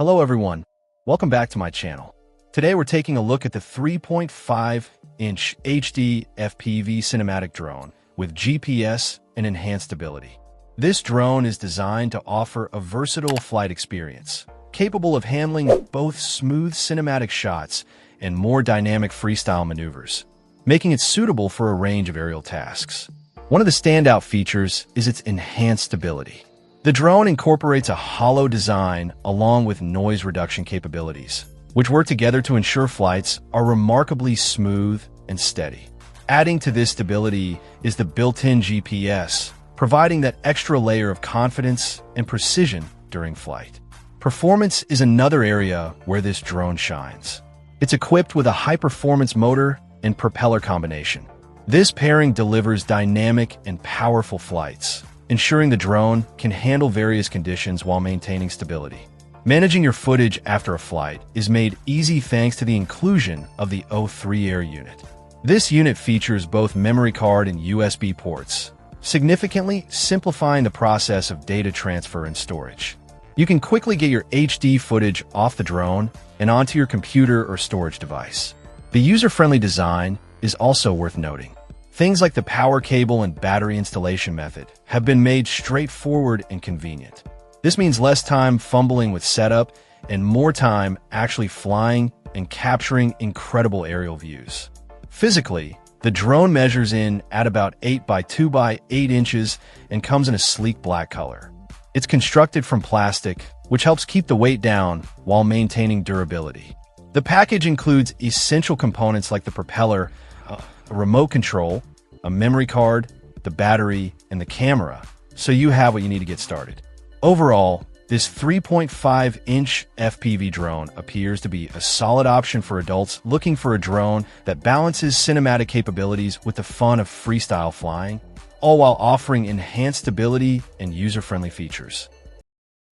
Hello everyone, welcome back to my channel. Today we're taking a look at the 3.5-inch HD FPV Cinematic drone with GPS and enhanced stability. This drone is designed to offer a versatile flight experience, capable of handling both smooth cinematic shots and more dynamic freestyle maneuvers, making it suitable for a range of aerial tasks. One of the standout features is its enhanced stability. The drone incorporates a hollow design along with noise reduction capabilities, which work together to ensure flights are remarkably smooth and steady. Adding to this stability is the built-in GPS, providing that extra layer of confidence and precision during flight. Performance is another area where this drone shines. It's equipped with a high-performance motor and propeller combination. This pairing delivers dynamic and powerful flights, ensuring the drone can handle various conditions while maintaining stability. Managing your footage after a flight is made easy thanks to the inclusion of the O3 Air unit. This unit features both memory card and USB ports, significantly simplifying the process of data transfer and storage. You can quickly get your HD footage off the drone and onto your computer or storage device. The user-friendly design is also worth noting. Things like the power cable and battery installation method have been made straightforward and convenient. This means less time fumbling with setup and more time actually flying and capturing incredible aerial views. Physically, the drone measures in at about 8 by 2 by 8 inches and comes in a sleek black color. It's constructed from plastic, which helps keep the weight down while maintaining durability. The package includes essential components like the propeller, a remote control, a memory card, the battery, and the camera, so you have what you need to get started. Overall, this 3.5-inch FPV drone appears to be a solid option for adults looking for a drone that balances cinematic capabilities with the fun of freestyle flying, all while offering enhanced stability and user-friendly features.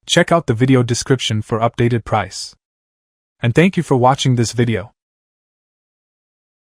Check out the video description for updated price. And thank you for watching this video.